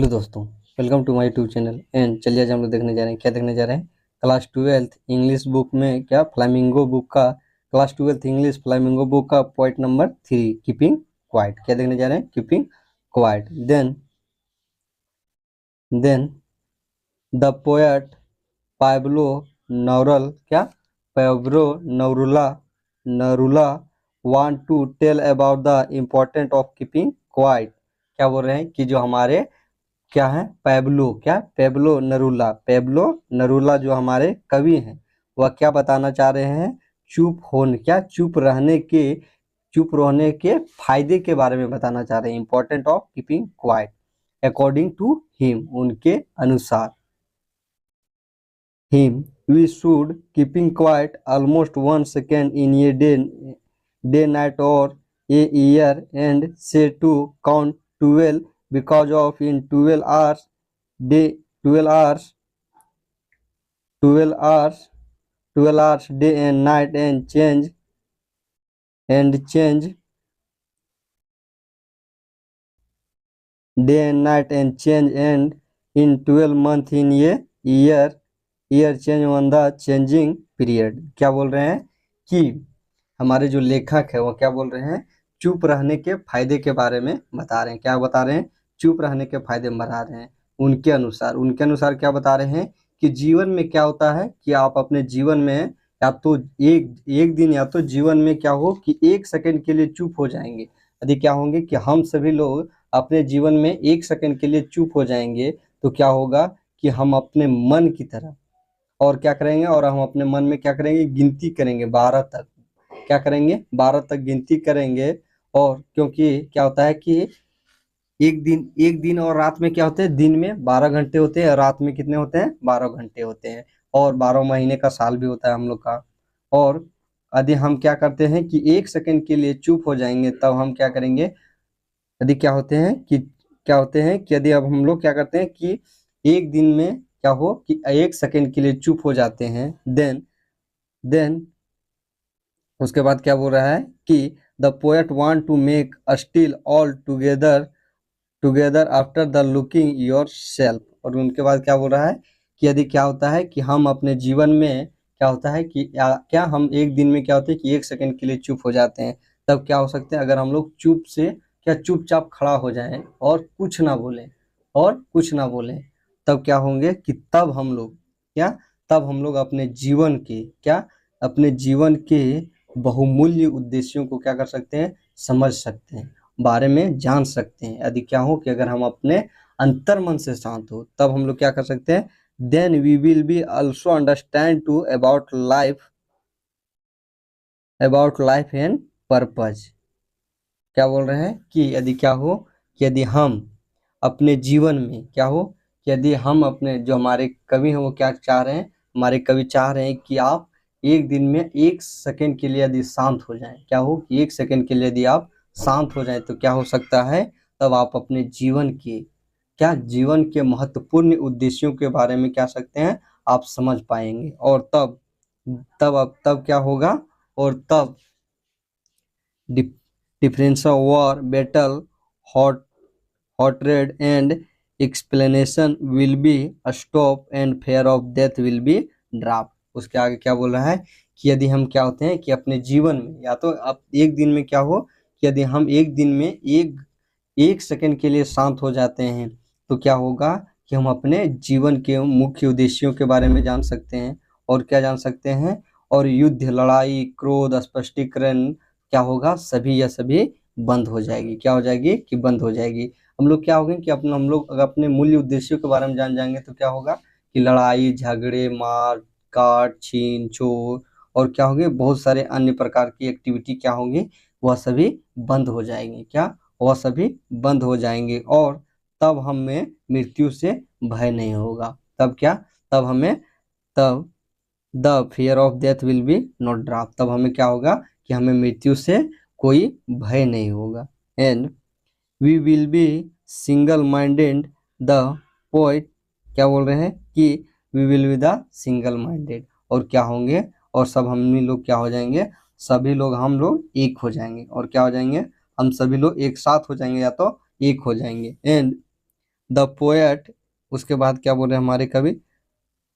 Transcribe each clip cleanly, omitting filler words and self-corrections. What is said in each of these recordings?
Hello दोस्तों, welcome to my YouTube channel. And चलिए आज हम लोग देखने जा रहे हैं, क्या देखने जा रहे हैं, क्लास 12th इंग्लिश बुक में क्या फ्लामिंगो बुक का class 12th English flamingo book का पॉइंट नंबर 3 कीपिंग क्वाइट। क्या देखने जा रहे हैं? Keeping quiet. Then the poet Pablo Neruda क्या Pablo Neruda Neruda want to tell about the important of keeping quiet. क्या बोल रहे हैं कि जो हमारे क्या है पेब्लो नरूला जो हमारे कवि हैं वह क्या बताना चाह रहे हैं, चुप रहने के फायदे के बारे में बताना चाह रहे हैं, important of keeping quiet according to him, उनके अनुसार। We should keeping quiet almost 1 second in a day night or a year and say to count 12 because of in 12 hours day 12 hours 12 hours 12 hours day and night and change day and night and change and in 12 month in a year change on the changing period। क्या बोल रहे हैं कि हमारे जो लेखक है वो क्या बोल रहे हैं, चुप रहने के फायदे के बारे में बता रहे हैं। क्या बता रहे हैं? चुप रहने के फायदे बता रहे हैं। उनके अनुसार क्या बता रहे हैं कि जीवन में क्या होता है कि आप अपने जीवन में या तो एक दिन या तो जीवन में क्या हो कि 1 सेकंड के लिए चुप हो जाएंगे। यदि क्या होंगे कि हम सभी लोग अपने जीवन में 1 सेकंड के लिए चुप हो जाएंगे तो क्या होगा कि हम अपने मन की तरह और क्या करेंगे, और हम अपने मन में क्या करेंगे, गिनती करेंगे 12 तक। क्या करेंगे? 12 तक गिनती करेंगे। और क्योंकि क्या होता है कि एक दिन और रात में क्या होते हैं, दिन में 12 घंटे होते हैं, रात में कितने होते हैं, 12 घंटे होते हैं। और 12 महीने का साल भी होता है हम लोग का। और यदि हम क्या करते हैं कि 1 सेकंड के लिए चुप हो जाएंगे तब हम क्या करेंगे, यदि क्या होते हैं कि यदि अब हम लोग क्या करते हैं कि एक दिन में क्या हो कि 1 सेकंड के लिए चुप हो जाते हैं, देन उसके बाद क्या बोल रहा है कि the poet want to make a still all together after the looking yourself. और उनके बाद क्या बोल रहा है कि यदि क्या होता है कि हम अपने जीवन में क्या होता है कि क्या हम एक दिन में क्या होता है कि 1 सेकंड के लिए चुप हो जाते हैं, तब क्या हो सकते हैं, अगर हम लोग चुपचाप खड़ा हो जाएं और कुछ ना बोलें तब क्या होंगे कि तब हम लोग अपने जीवन के बहुमूल्य उद्देश्यों को क्या कर सकते हैं, समझ सकते हैं, बारे में जान सकते हैं। यदि क्या हो कि अगर हम अपने अंतर मन से शांत हो तब हम लोग क्या कर सकते हैं, then we will be also understand to about life and purpose. क्या बोल रहे हैं कि यदि क्या हो कि यदि हम अपने जीवन में क्या हो कि यदि हम अपने जो हमारे कवि हैं वो क्या चाह रहे हैं, हमारे कवि चाह रहे हैं कि आप एक दिन में 1 सेकंड के लिए यदि शांत हो जाएं, क्या हो कि 1 सेकंड के लिए यदि आप शांत हो जाएं तो क्या हो सकता है, तब आप अपने जीवन के महत्वपूर्ण उद्देश्यों के बारे में क्या सकते हैं, आप समझ पाएंगे। और तब क्या होगा, और तब difference of war battle hatred and explanation will be stop and fear of death will be drop। उसके आगे क्या बोल रहा है कि यदि हम क्या होते हैं कि अपने जीवन में या तो अब एक दिन में क्या हो कि यदि हम एक दिन में एक सेकंड के लिए शांत हो जाते हैं तो क्या होगा कि हम अपने जीवन के मुख्य उद्देश्यों के बारे में जान सकते हैं। और क्या जान सकते हैं, और युद्ध, लड़ाई, क्रोध, स्पष्टीकरण क्या होगा, सभी या सभी बंद हो जाएगी। क्या हो जाएगी कि बंद हो जाएगी। हम लोग क्या होंगे कि हम लोग अगर अपने मूल्य उद्देश्यों के बारे में जान जाएंगे तो क्या होगा कि लड़ाई झगड़े मार काट छीन छोर और क्या होंगे बहुत सारे अन्य प्रकार की एक्टिविटी क्या होंगी, वह सभी बंद हो जाएंगी। वह सभी बंद हो जाएंगे। और तब हमें मृत्यु से भय नहीं होगा। तब the fear of death will be not drop. तब हमें क्या होगा कि हमें मृत्यु से कोई भय नहीं होगा। And we will be single minded the poet. क्या बोल रहे हैं कि we will be the single minded, और क्या होंगे, और सब हम लोग क्या हो जाएंगे, हम लोग एक हो जाएंगे। और क्या हो जाएंगे, हम सभी लोग एक साथ हो जाएंगे या तो एक हो जाएंगे। एंड द पोएट, उसके बाद क्या बोल रहे हैं हमारे कवि,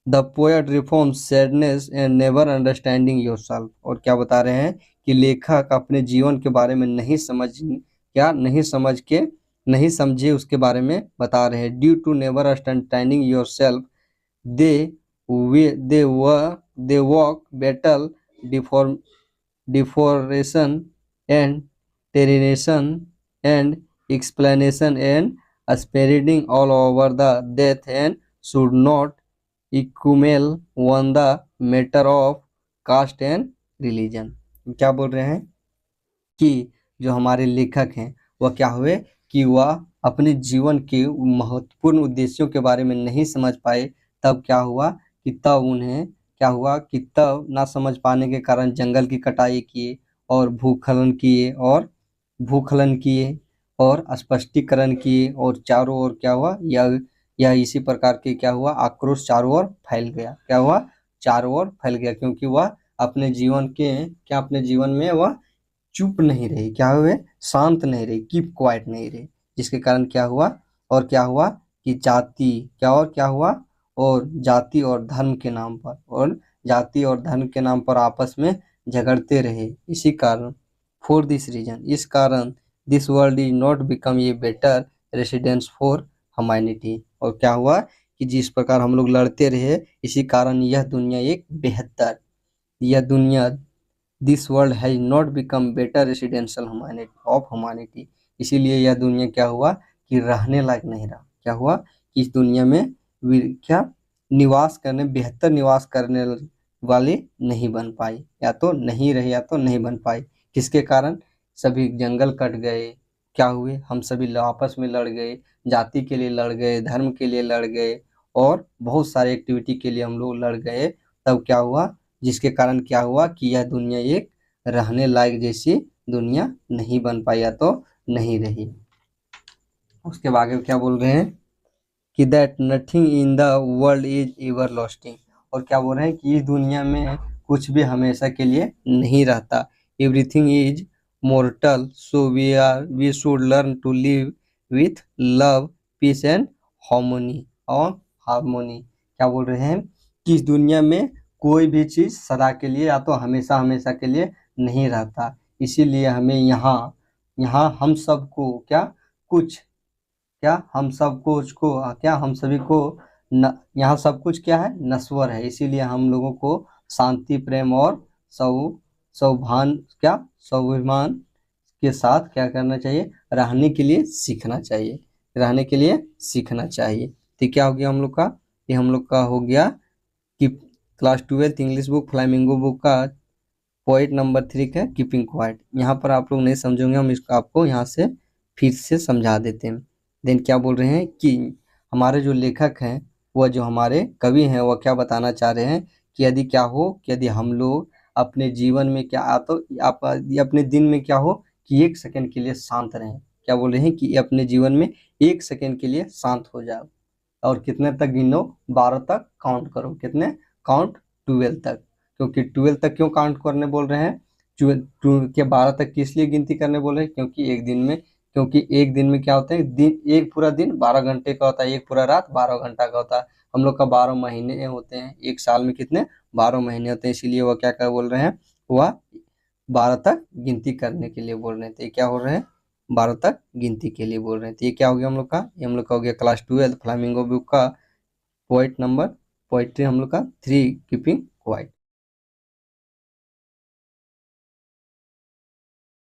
the poet reforms sadness and never understanding yourself. और क्या बता रहे हैं कि लेखक अपने जीवन के बारे में नहीं समझे उसके बारे में बता रहे हैं। Due to never understanding yourself they they walk battle deforestation and termination and explanation and spreading all over the death and should not equal on the matter of caste and religion। क्या बोल रहे हैं कि जो हमारे लेखक हैं वह क्या हुए कि वह अपने जीवन के महत्वपूर्ण उद्देश्यों के बारे में नहीं समझ पाए। तब क्या हुआ कि तब उन्हें क्या हुआ कि तब ना समझ पाने के कारण जंगल की कटाई किए और भूखलन किए और स्पष्टीकरण किए और चारों ओर क्या हुआ, यह इसी प्रकार के क्या हुआ आक्रोश चारों ओर फैल गया। क्या हुआ, चारों ओर फैल गया, क्योंकि वह अपने जीवन में वह चुप नहीं रही, क्या हुए, शांत नहीं रही, कीप क्वाइट नहीं रही, जिसके कारण क्या हुआ कि जाति और धर्म के नाम पर आपस में झगड़ते रहे। इसी कारण फॉर दिस रीजन, इस कारण this world is not become a better residence for humanity. और क्या हुआ कि जिस प्रकार हम लोग लड़ते रहे, इसी कारण यह दुनिया this world has not become better residential of humanity, इसीलिए यह दुनिया क्या हुआ कि रहने लायक नहीं रहा। क्या हुआ कि इस दुनिया में बेहतर निवास करने वाले नहीं बन पाए, या तो नहीं रहे या तो नहीं बन पाए। किसके कारण, सभी जंगल कट गए, क्या हुए, हम सभी आपस में लड़ गए, जाति के लिए लड़ गए, धर्म के लिए लड़ गए और बहुत सारे एक्टिविटी के लिए हम लोग लड़ गए। तब क्या हुआ, जिसके कारण क्या हुआ कि यह दुनिया एक रहने लायक जैसी दुनिया नहीं बन पाई या तो नहीं रही। उसके बाद क्या बोल रहे हैं कि that nothing in the world is ever lasting. और क्या बोल रहे हैं कि इस दुनिया में कुछ भी हमेशा के लिए नहीं रहता। Everything is mortal, so we should learn to live with love, peace and harmony. क्या बोल रहे हैं कि इस दुनिया में कोई भी चीज सदा के लिए या तो हमेशा के लिए नहीं रहता। इसीलिए हमें यहाँ हम सबको हम सभी को यहाँ सब कुछ क्या है, नश्वर है। इसीलिए हम लोगों को शांति, प्रेम और स्वाभिमान के साथ क्या करना चाहिए, रहने के लिए सीखना चाहिए। तो क्या हो गया हम लोग का, ये हम लोग का हो गया कि class 12 English book flamingo book का पॉइंट नंबर 3 का कीपिंग क्वाइट। यहाँ पर आप लोग नहीं समझोगे, हम इसको आपको यहाँ से फिर से समझा देते हैं। देन क्या बोल रहे हैं कि हमारे जो लेखक हैं, वह जो हमारे कवि हैं, वह क्या बताना चाह रहे हैं कि यदि हम लोग अपने जीवन में अपने दिन में क्या हो कि 1 सेकंड के लिए शांत रहें। क्या बोल रहे हैं कि अपने जीवन में 1 सेकंड के लिए शांत हो जाओ और कितने तक गिनो, 12 तक काउंट करो। कितने, काउंट 12 तक। क्योंकि 12 तक क्यों काउंट करने बोल रहे हैं, 12 तक किस लिए गिनती करने बोल रहे हैं, क्योंकि एक दिन में क्या होता है, एक पूरा दिन 12 घंटे का होता है, एक पूरा रात 12 घंटा का होता है। हम लोग का 12 महीने होते हैं, एक साल में कितने, 12 महीने होते हैं। इसीलिए वह क्या बोल रहे हैं, वह 12 तक गिनती करने के लिए बोल रहे हैं। तो क्या हो रहे हैं, 12 तक गिनती के लिए बोल रहे हैं। तो ये क्या हो गया हम लोग का, ये हम लोग का हो गया क्लास 12 फ्लामिंगो बुक का पोइट्री हम लोग का 3 कीपिंग क्वाइट।